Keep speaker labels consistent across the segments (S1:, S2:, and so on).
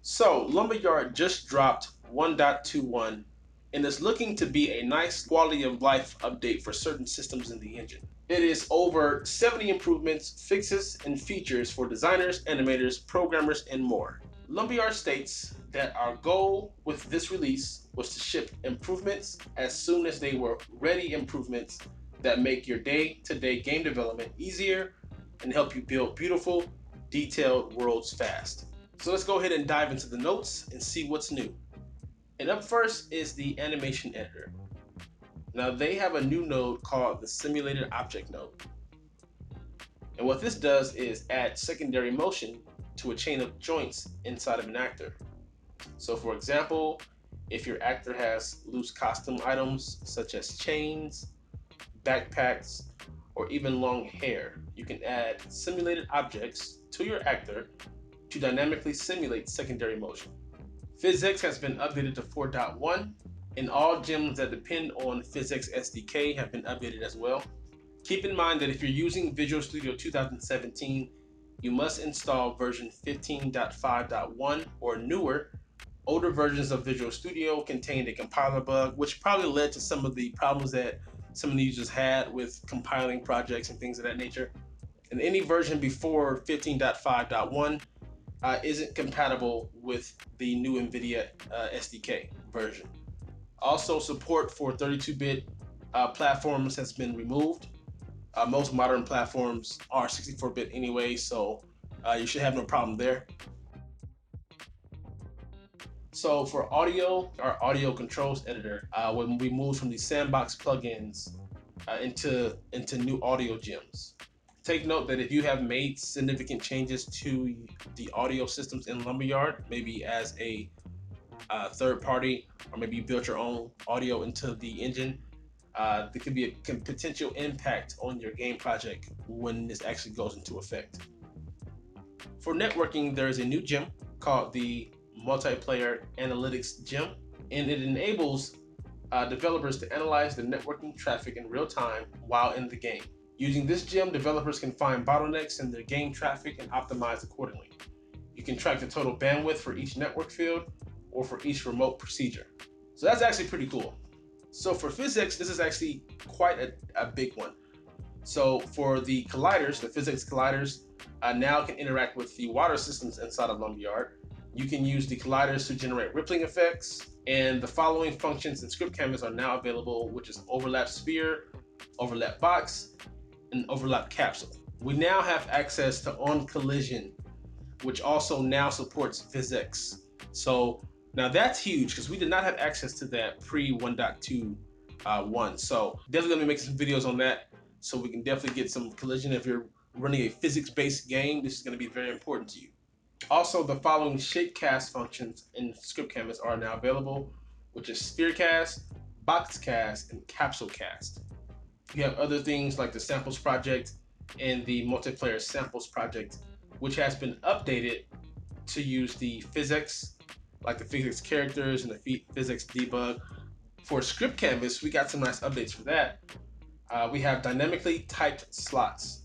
S1: So, Lumberyard just dropped 1.21 and is looking to be a nice quality of life update for certain systems in the engine. It is over 70 improvements, fixes, and features for designers, animators, programmers, and more. Lumberyard states that our goal with this release was to ship improvements as soon as they were ready improvements that make your day-to-day game development easier and help you build beautiful, detailed worlds fast. So let's go ahead and dive into the notes and see what's new. And up first is the animation editor. Now they have a new node called the simulated object node. And what this does is add secondary motion to a chain of joints inside of an actor. So for example, if your actor has loose costume items such as chains, backpacks, or even long hair, you can add simulated objects to your actor to dynamically simulate secondary motion. PhysX has been updated to 4.1, and all gems that depend on PhysX SDK have been updated as well. Keep in mind that if you're using Visual Studio 2017, you must install version 15.5.1 or newer. Older versions of Visual Studio contained a compiler bug, which probably led to some of the problems that some of the users had with compiling projects and things of that nature. And any version before 15.5.1 isn't compatible with the new NVIDIA SDK version. Also, support for 32-bit platforms has been removed. Most modern platforms are 64-bit anyway, so you should have no problem there. So for audio, our audio controls editor, when we moved from the sandbox plugins into new audio gems. Take note that if you have made significant changes to the audio systems in Lumberyard, maybe as a third party, or maybe you built your own audio into the engine, there could be a potential impact on your game project when this actually goes into effect. For networking, there is a new gem called the Multiplayer Analytics Gem, and it enables developers to analyze the networking traffic in real time while in the game. Using this gem, developers can find bottlenecks in their game traffic and optimize accordingly. You can track the total bandwidth for each network field or for each remote procedure. So that's actually pretty cool. So for physics, this is actually quite a big one. So for the colliders, the physics colliders now can interact with the water systems inside of Lumberyard. You can use the colliders to generate rippling effects, and the following functions in script canvas are now available, which is overlap sphere, overlap box, and overlap capsule. We now have access to on collision, which also now supports physics. So now that's huge because we did not have access to that pre 1.2.1. So definitely gonna be making some videos on that so we can definitely get some collision. If you're running a physics-based game, this is gonna be very important to you. Also, the following shape cast functions in script canvas are now available, which is sphere cast, box cast, and capsule cast. You have other things like the samples project and the multiplayer samples project, which has been updated to use the physics, like the physics characters and the physics debug. For script canvas, we got some nice updates for that. We have dynamically typed slots.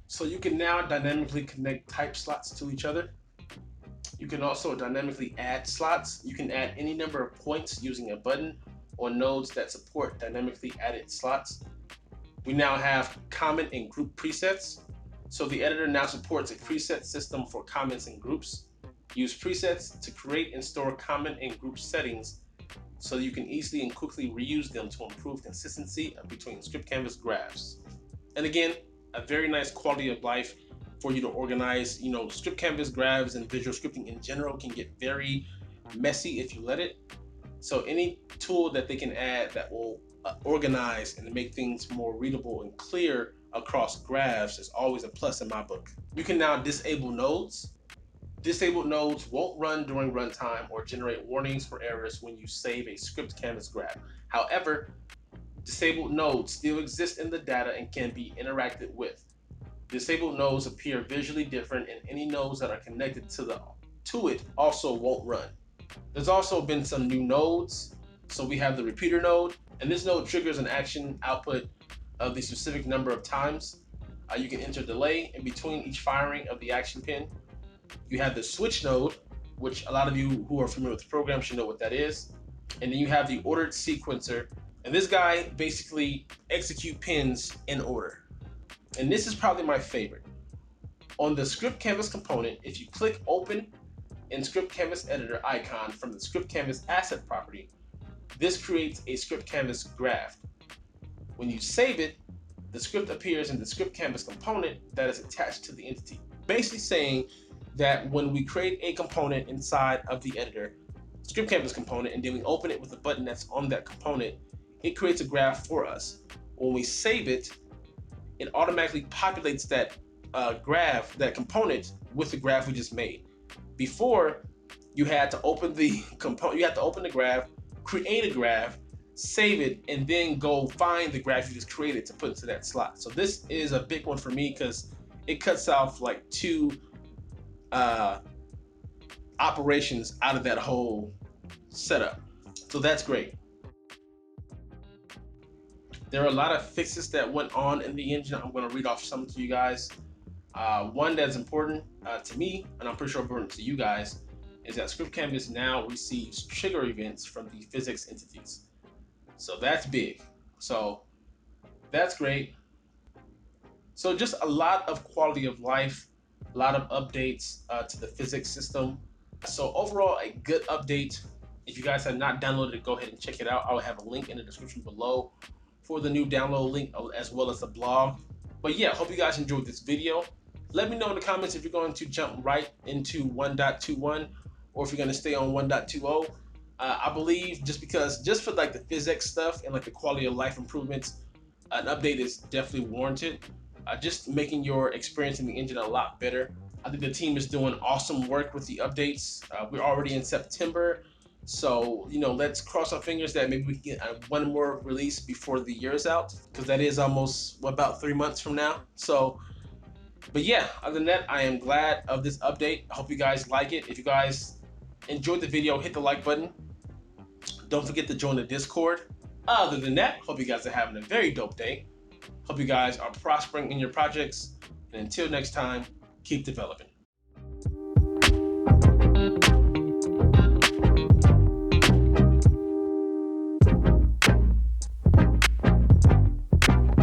S1: So you can now dynamically connect type slots to each other. You can also dynamically add slots. You can add any number of points using a button on nodes that support dynamically added slots. We now have comment and group presets. So the editor now supports a preset system for comments and groups. Use presets to create and store comment and group settings so you can easily and quickly reuse them to improve consistency between script canvas graphs. And again, a very nice quality of life for you to organize. You know, script canvas graphs and visual scripting in general can get very messy if you let it. So any tool that they can add that will organize and make things more readable and clear across graphs is always a plus in my book. You can now disable nodes. Disabled nodes won't run during runtime or generate warnings for errors when you save a script canvas graph. However, disabled nodes still exist in the data and can be interacted with. Disabled nodes appear visually different, and any nodes that are connected to it also won't run. There's also been some new nodes. So we have the repeater node, and this node triggers an action output of the specific number of times. You can enter delay in between each firing of the action pin. You have the switch node, which a lot of you who are familiar with the program should know what that is. And then you have the ordered sequencer, and this guy basically execute pins in order. And this is probably my favorite. On the script canvas component, if you click open in script canvas editor icon from the script canvas asset property, this creates a script canvas graph. When you save it, the script appears in the script canvas component that is attached to the entity. Basically saying that when we create a component inside of the editor, script canvas component, and then we open it with a button that's on that component, it creates a graph for us. When we save it, it automatically populates that graph, that component, with the graph we just made. Before, you had to open the component, you had to open the graph, create a graph, save it, and then go find the graph you just created to put into that slot. So this is a big one for me because it cuts off like two operations out of that whole setup. So that's great. There are a lot of fixes that went on in the engine. I'm going to read off some to you guys. One that's important to me, and I'm pretty sure important to you guys, is that Script Canvas now receives trigger events from the physics entities. So that's big. So that's great. So just a lot of quality of life, a lot of updates to the physics system. So overall, a good update. If you guys have not downloaded it, go ahead and check it out. I'll have a link in the description below for the new download link, as well as the blog. But yeah, hope you guys enjoyed this video. Let me know in the comments if you're going to jump right into 1.21 or if you're going to stay on 1.20. I believe just for like the physics stuff and like the quality of life improvements, an update is definitely warranted. Just making your experience in the engine a lot better. I think the team is doing awesome work with the updates. We're already in September, so let's cross our fingers that maybe we can get one more release before the year's out, because that is almost about 3 months from now. So, but yeah, other than that, I am glad of this update. I hope you guys like it. If you guys enjoyed the video, hit the like button. Don't forget to join the Discord. Other than that, hope you guys are having a very dope day. Hope you guys are prospering in your projects. And until next time, keep developing.